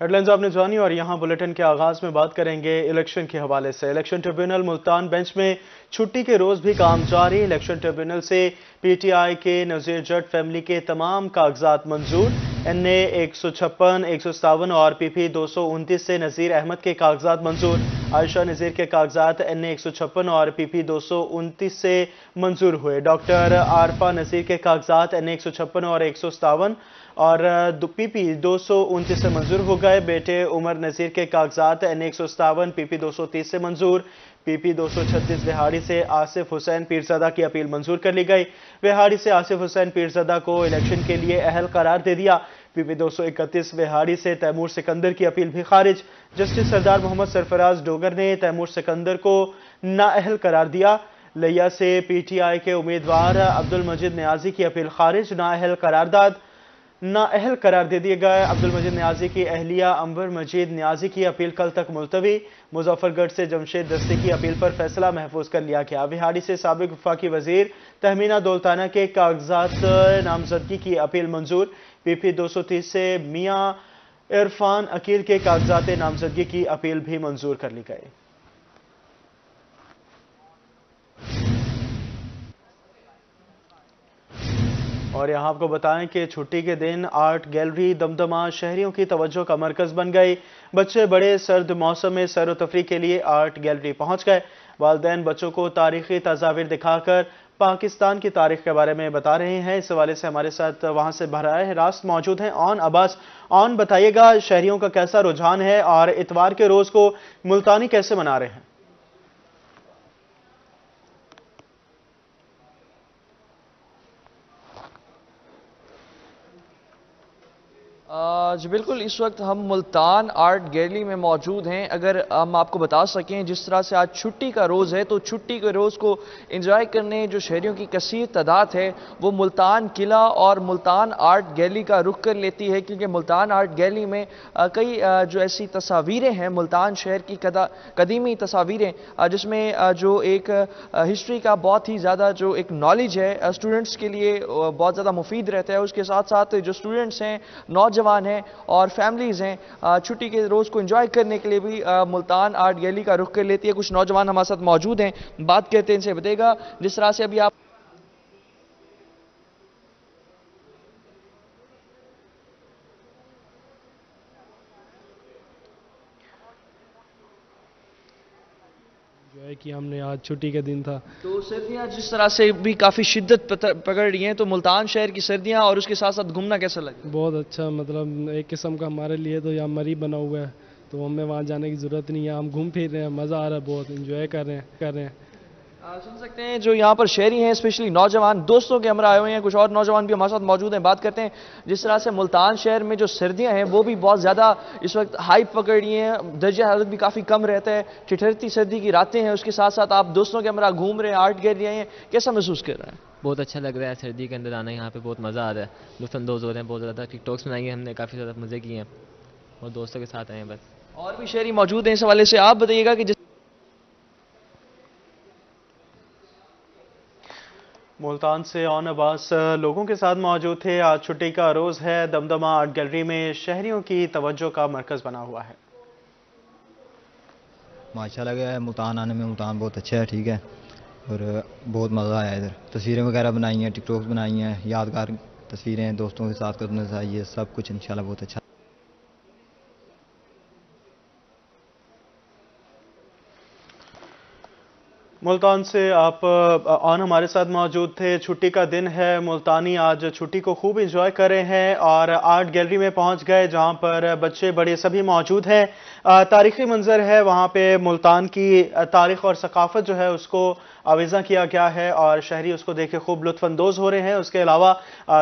Headlines आपने जानी और यहाँ बुलेटिन के आगाज में बात करेंगे इलेक्शन के हवाले से। इलेक्शन ट्रिब्यूनल मुल्तान बेंच में छुट्टी के रोज भी काम जारी। इलेक्शन ट्रिब्यूनल से पीटीआई के नज़ीर जट फैमिली के तमाम कागजात मंजूर। एनए 156, 157 और पीपी 229 से नज़ीर अहमद के कागजात मंजूर। आयशा नज़ीर के कागजात एनए 156 और पीपी 229 से मंजूर हुए। डॉक्टर आरफा नज़ीर के कागजात एनए 156 और 157 और पीपी 229 से मंजूर हो गए। बेटे उमर नज़ीर के कागजात एनए 157, पीपी 230 से मंजूर। पीपी 236 विहाड़ी से आसिफ हुसैन पीरज़ादा की अपील मंजूर कर ली गई। विहाड़ी से आसिफ हुसैन पीरज़ादा को इलेक्शन के लिए अहल करार दे दिया। पीपी 231 विहाड़ी से तैमूर सिकंदर की अपील भी खारिज। जस्टिस सरदार मोहम्मद सरफराज डोगर ने तैमूर सिकंदर को नाअहल करार दिया। लिया से पीटीआई के उम्मीदवार अब्दुल मजीद नियाजी की अपील खारिज। नाअहल करार दे दिए गए। अब्दुल मजीद नियाजी की अहलिया अंबर मजीद नियाजी की अपील कल तक मुलतवी। मुजफ्फरगढ़ से जमशेद दस्ती की अपील पर फैसला महफूज कर लिया गया। विहाड़ी से साबिक वफाकी वजीर तहमीना दौलताना के कागजात नामजदगी की अपील मंजूर। पीपी 230 से मियां इरफान अकील के कागजात नामजदगी की अपील भी मंजूर कर ली गई। और यहाँ आपको बताएं कि छुट्टी के दिन आर्ट गैलरी दमदमा शहरियों की तवज्जो का मरकज बन गई। बच्चे बड़े सर्द मौसम में सैर व तफरीह के लिए आर्ट गैलरी पहुंच गए। वालिदैन बच्चों को तारीखी तस्वीर दिखाकर पाकिस्तान की तारीख के बारे में बता रहे हैं। इस हवाले से हमारे साथ वहां से बराह रास्त मौजूद हैं ऑन अब्बास। ऑन बताइएगा, शहरियों का कैसा रुझान है और इतवार के रोज को मुल्तानी कैसे मना रहे हैं? जी बिल्कुल, इस वक्त हम मुल्तान आर्ट गैलरी में मौजूद हैं। अगर हम आपको बता सकें, जिस तरह से आज छुट्टी का रोज़ है, तो छुट्टी के रोज़ को एंजॉय करने जो शहरियों की कसीर तादाद है वो मुल्तान किला और मुल्तान आर्ट गैलरी का रुख कर लेती है, क्योंकि मुल्तान आर्ट गैलरी में कई जो ऐसी तस्वीरें हैं मुल्तान शहर की कदीमी तस्वीरें, जिसमें जो एक हिस्ट्री का बहुत ही ज़्यादा जो एक नॉलेज है स्टूडेंट्स के लिए बहुत ज़्यादा मुफीद रहता है। उसके साथ साथ जो स्टूडेंट्स हैं, नौजवान हैं और फैमिलीज़ हैं, छुट्टी के रोज़ को एंजॉय करने के लिए भी मुल्तान आर्ट गैलरी का रुख कर लेती है। कुछ नौजवान हमारे साथ मौजूद हैं, बात करते हैं, इनसे बताइएगा जिस तरह से अभी आप जो है कि हमने आज छुट्टी का दिन था, तो सर्दियाँ जिस तरह से भी काफ़ी शिद्दत पकड़ रही हैं, तो मुल्तान शहर की सर्दियाँ और उसके साथ साथ घूमना कैसा लगा? बहुत अच्छा, मतलब एक किस्म का हमारे लिए तो यहाँ मरी बना हुआ है, तो हमें वहाँ जाने की ज़रूरत नहीं है। हम घूम फिर रहे हैं, मज़ा आ रहा है, बहुत इंजॉय कर रहे हैं। सुन सकते हैं जो यहाँ पर शहरी हैं, स्पेशली नौजवान दोस्तों के हमरा आए हुए हैं। कुछ और नौजवान भी हमारे साथ मौजूद हैं, बात करते हैं। जिस तरह से मुल्तान शहर में जो सर्दियाँ हैं वो भी बहुत ज़्यादा इस वक्त हाइप पकड़ रही हैं, दर्जा हरारत भी काफ़ी कम रहता है, ठिठुरती सर्दी की रातें हैं। उसके साथ साथ आप दोस्तों के हमरा घूम रहे हैं, आर्ट गैलरी आए हैं, कैसा महसूस कर रहे हैं? बहुत अच्छा लग रहा है, सर्दी के अंदर आना, यहाँ पे बहुत मज़ा आ रहा है, लुत्फ़अंदोज़ हो रहे हैं बहुत ज़्यादा। टिकटॉक्स बनाई हैं हमने, काफ़ी ज़्यादा मज़े किए हैं और दोस्तों के साथ आए हैं बस। और भी शहरी मौजूद हैं, इस हवाले से आप बताइएगा कि मुल्तान से ऑन अब्बास लोगों के साथ मौजूद थे। आज छुट्टी का रोज़ है। दमदमा आर्ट गैलरी में शहरियों की तवज्जो का मरकज़ बना हुआ है। माशाल्लाह गया है, मुल्तान आने में मुल्तान बहुत अच्छा है, ठीक है, और बहुत मज़ा आया इधर। तस्वीरें वगैरह बनाई हैं, टिकटॉक्स बनाई हैं, यादगार तस्वीरें दोस्तों के साथ करना चाहिए, सब कुछ इंशाल्लाह बहुत अच्छा। मुल्तान से आप ऑन हमारे साथ मौजूद थे। छुट्टी का दिन है, मुल्तानी आज छुट्टी को खूब एंजॉय कर रहे हैं और आर्ट गैलरी में पहुंच गए जहां पर बच्चे बड़े सभी मौजूद हैं। तारीखी मंजर है, वहां पे मुल्तान की तारीख और सकाफत जो है उसको आवेज़ा किया गया है और शहरी उसको देख के खूब लुत्फ़अंदोज़ हो रहे हैं। उसके अलावा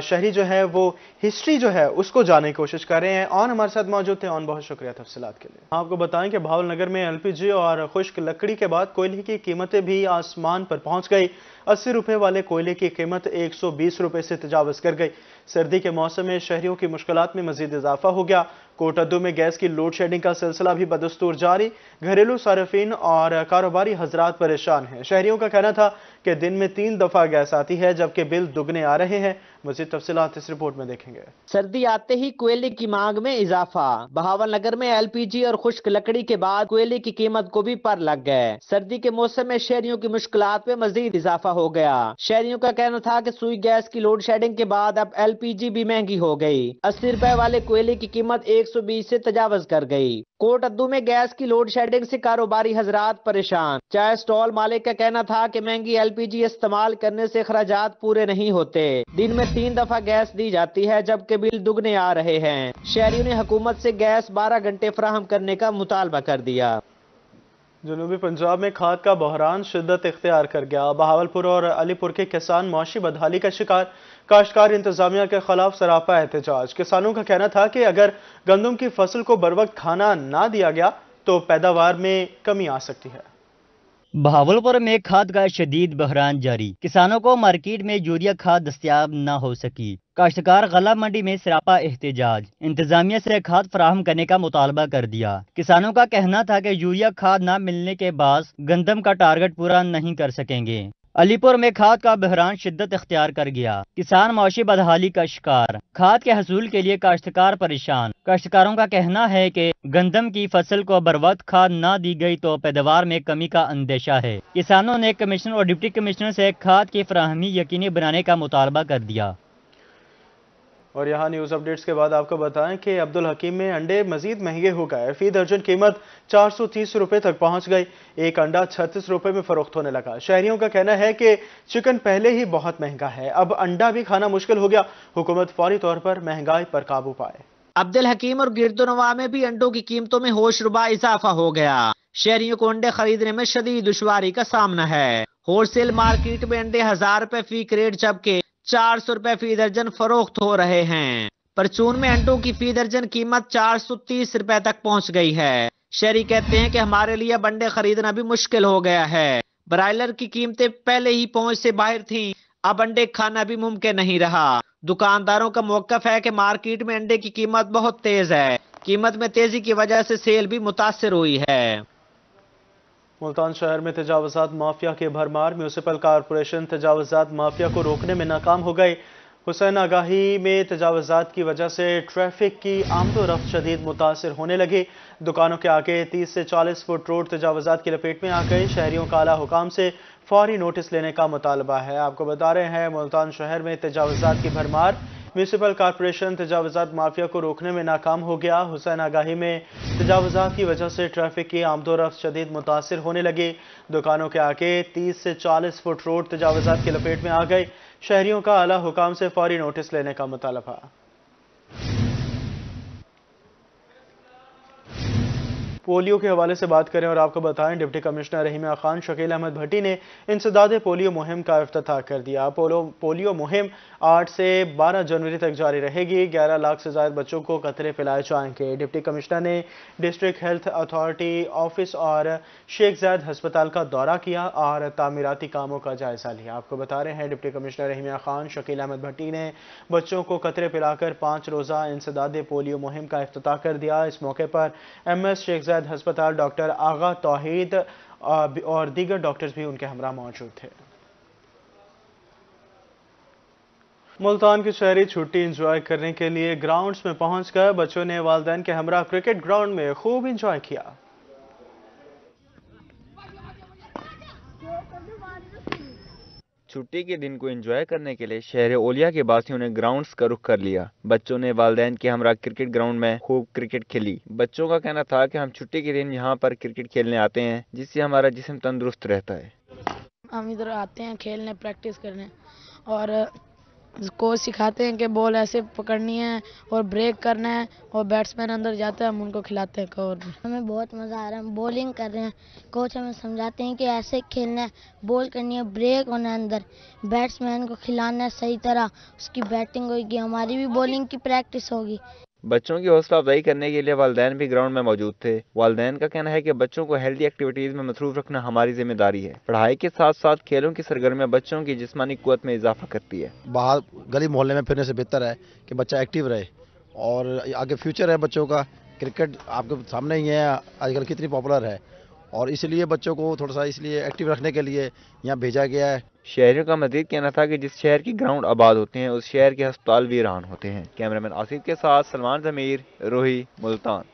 शहरी जो है वो हिस्ट्री जो है उसको जानने की कोशिश कर रहे हैं। ऑन हमारे साथ मौजूद थे। ऑन बहुत शुक्रिया तफसीलात के लिए। आपको बताएं कि भावलनगर में एलपीजी और खुश्क लकड़ी के बाद कोयले की कीमतें भी आसमान पर पहुंच गई। 80 रुपए वाले कोयले की कीमत 120 रुपए से तजावज़ कर गई। سردی کے موسم میں شہریوں کی مشکلات میں مزید اضافہ ہو گیا۔ کوٹادو میں گیس کی لوڈ شیڈنگ کا سلسلہ بھی بدستور جاری، گھریلو صارفین اور کاروباری حضرات پریشان ہیں۔ شہریوں کا کہنا تھا کہ دن میں 3 دفعہ گیس آتی ہے جبکہ بل دگنے آ رہے ہیں۔ مزید تفصیلات اس رپورٹ میں دیکھیں گے۔ سردی آتے ہی کوئلے کی مانگ میں اضافہ، بہاول نگر میں ایل پی جی اور خشک لکڑی کے بعد کوئلے کی قیمت کو بھی پر لگ گئے۔ سردی کے موسم میں شہریوں کی مشکلات میں مزید اضافہ ہو گیا۔ شہریوں کا کہنا تھا کہ سوئی گیس کی لوڈ شیڈنگ کے بعد اب ایل پی جی بھی مہنگی ہو گئی۔ 80 روپے والے کوئلے کی قیمت 120 سے تجاوز کر گئی۔ کوٹادو میں گیس کی لوڈ شیڈنگ سے کاروباری حضرات پریشان۔ چائے سٹال مالک کا کہنا تھا کہ مہنگی ایل پی جی استعمال کرنے سے اخراجات پورے نہیں ہوتے۔ دن میں 3 دفعہ گیس دی جاتی ہے جبکہ بل دگنے آ رہے ہیں۔ شہریوں نے حکومت سے گیس 12 گھنٹے فراہم کرنے کا مطالبہ کر دیا۔ جنوبی پنجاب میں کھاد کا بحران شدت اختیار کر گیا۔ بہاولپور اور علی پور کے کسان معاشی بدحالی کا شکار، کاشتکار انتظامیہ کے خلاف سراپا احتجاج۔ کسانوں کا کہنا تھا کہ اگر گندم کی فصل کو بروقت کھانا نہ دیا گیا تو پیداوار میں کمی آ سکتی ہے۔ بہاولپور میں کھاد کا شدید بحران جاری، کسانوں کو مارکیٹ میں یوریا کھاد دستیاب نہ ہو سکی۔ کاشتکار غلہ منڈی میں سراپا احتجاج، انتظامیہ سے کھاد فراہم کرنے کا مطالبہ کر دیا۔ کسانوں کا کہنا تھا کہ یوریا کھاد نہ ملنے کے باعث گندم کا ٹارگٹ پورا نہیں کر سکیں گے۔ علی پور میں کھاد کا بحران شدت اختیار کر گیا، کسان معاشی بدحالی کا شکار، کھاد کے حصول کے لیے کاشتکار پریشان۔ کاشتکاروں کا کہنا ہے کہ گندم کی فصل کو بروقت کھاد نہ دی گئی تو پیداوار میں کمی کا اندیشہ ہے۔ کسانوں نے کمشنر اور ڈپٹی کمشنر سے کھاد کی فراہمی یقینی بنانے کا مطالبہ کر دیا۔ اور یہاں نیوز اپڈیٹس کے بعد آپ کو بتائیں کہ عبدالحکیم میں انڈے مزید مہنگے ہو گئے، فی درجن قیمت 430 روپے تک پہنچ گئی، ایک انڈا 36 روپے میں فروخت ہونے لگا۔ شہریوں کا کہنا ہے کہ چکن پہلے ہی بہت مہنگا ہے، اب انڈا بھی کھانا مشکل ہو گیا، حکومت فوری طور پر مہنگائی پر قابو پائے۔ عبدالحکیم اور گردنواں میں بھی انڈوں کی قیمتوں میں ہوش ربا اضافہ ہو گیا۔ شہریوں کو انڈے خریدنے میں شدید دشواری کا سامنا ہے۔ ہول سیل مارکیٹ میں انڈے 1000 روپے فی کریٹ جبکہ 400 روپے فی درجن فروخت ہو رہے ہیں۔ پرچون میں انڈوں کی فی درجن قیمت 430 روپے تک پہنچ گئی ہے۔ شہری کہتے ہیں کہ ہمارے لیے اب انڈے خریدنا بھی مشکل ہو گیا ہے۔ برائلر کی قیمتیں پہلے ہی پہنچ سے باہر تھیں، اب انڈے کھانا بھی ممکن نہیں رہا۔ دکانداروں کا موقف ہے کہ مارکیٹ میں انڈے کی قیمت بہت تیز ہے، قیمت میں تیزی کی وجہ سے سیل بھی متاثر ہوئی ہے۔ ملتان شہر میں تجاوزات مافیا کے بھرمار، میونسپل کارپوریشن تجاوزات مافیا کو روکنے میں ناکام ہو گئی۔ حسین آگاہی میں تجاوزات کی وجہ سے ٹریفک کی آمد و رفت شدید متاثر ہونے لگی۔ دکانوں کے آگے 30 سے 40 فٹ روڈ تجاوزات کی لپیٹ میں آ گئی۔ شہریوں کا اعلیٰ حکام سے فوری نوٹس لینے کا مطالبہ ہے۔ آپ کو بتا رہے ہیں ملتان شہر میں تجاوزات کی بھرمار، میونسپل کارپوریشن تجاوزات مافیا کو روکنے میں ناکام ہو گیا۔ حسین آگاہی میں تجاوزات کی وجہ سے ٹریفک کی آمد و رفت شدید متاثر ہونے لگی۔ دکانوں کے آگے 30 سے 40 فٹ روڈ تجاوزات کی لپیٹ میں آ گئی۔ شہریوں کا اعلیٰ حکام سے فوری نوٹس لینے کا مطالبہ۔ پولیو کے حوالے سے بات کریں اور آپ کو بتائیں ڈپٹی کمشنر رحیمیہ خان شکیل احمد بھٹی نے انسداد پولیو مہم کا افتتاح کر دیا۔ پولیو مہم 8 سے 12 جنوری تک جاری رہے گی۔ 11 لاکھ سے زائد بچوں کو قطرے پلائے جائیں گے۔ ڈپٹی کمشنر نے ڈسٹرکٹ ہیلتھ اتھارٹی آفس اور شیخ زاید ہسپتال کا دورہ کیا اور تعمیراتی کاموں کا جائزہ لیا۔ آپ کو بتا رہے ہیں ڈپٹی کمشنر رحیمیہ خان شکیل احمد بھٹی نے بچوں کو قطرے پلا کر 5 روزہ انسداد پولیو مہم کا افتتاح کر دیا۔ اس موقع پر ایم ایس شیخ زاید ہسپتال ڈاکٹر آغا توحید اور دیگر ڈاکٹرز بھی ان کے ہمراہ موجود تھے۔ ملتان کے شہری چھٹی انجوائے کرنے کے لیے گراؤنڈز میں پہنچ گئے۔ بچوں نے والدین کے ہمراہ کرکٹ گراؤنڈ میں خوب انجوائے کیا۔ چھٹی کے دن کو انجوائے کرنے کے لیے شہر اولیا کے باسیوں نے گراؤنڈز کا رخ کر لیا۔ بچوں نے والدین کے ہمراہ کرکٹ گراؤنڈ میں خوب کرکٹ کھیلی۔ بچوں کا کہنا تھا کہ ہم چھٹی کے دن یہاں پر کرکٹ کھیلنے آتے ہیں جس سے ہمارا جسم تندرست رہتا ہے۔ ہم ادھر آتے ہیں کھیلنے، پریکٹس کرنے، اور کوچ سکھاتے ہیں کہ بال ایسے پکڑنی ہے اور بریک کرنا ہے، اور بیٹسمین اندر جاتا ہے ہم ان کو کھلاتے ہیں کور میں۔ ہمیں بہت مزہ آ رہا ہے، ہم بولنگ کر رہے ہیں، کوچ ہمیں سمجھاتے ہیں کہ ایسے کھیلنا ہے، بال کرنی ہے، بریک ہونا ہے اندر، بیٹسمین کو کھلانا ہے صحیح طرح، اس کی بیٹنگ ہوگی، ہماری بھی بولنگ کی پریکٹس ہوگی۔ बच्चों की हौसला अफजाई करने के लिए वालिदैन भी ग्राउंड में मौजूद थे। वालिदैन का कहना है कि बच्चों को हेल्दी एक्टिविटीज में मसरूफ रखना हमारी जिम्मेदारी है। पढ़ाई के साथ साथ खेलों की सरगर्मियां बच्चों की जिस्मानी कुव्वत में इजाफा करती है। बाहर गली मोहल्ले में फिरने से बेहतर है कि बच्चा एक्टिव रहे और आगे फ्यूचर है बच्चों का। क्रिकेट आपके सामने ही है आजकल कितनी पॉपुलर है और इसलिए बच्चों को थोड़ा सा इसलिए एक्टिव रखने के लिए यहाँ भेजा गया है। शहरियों का मजीद कहना था कि जिस शहर की ग्राउंड आबाद होते हैं उस शहर के अस्पताल वीरान होते हैं। कैमरामैन आसिफ के साथ सलमान जमीर, रोही, मुल्तान।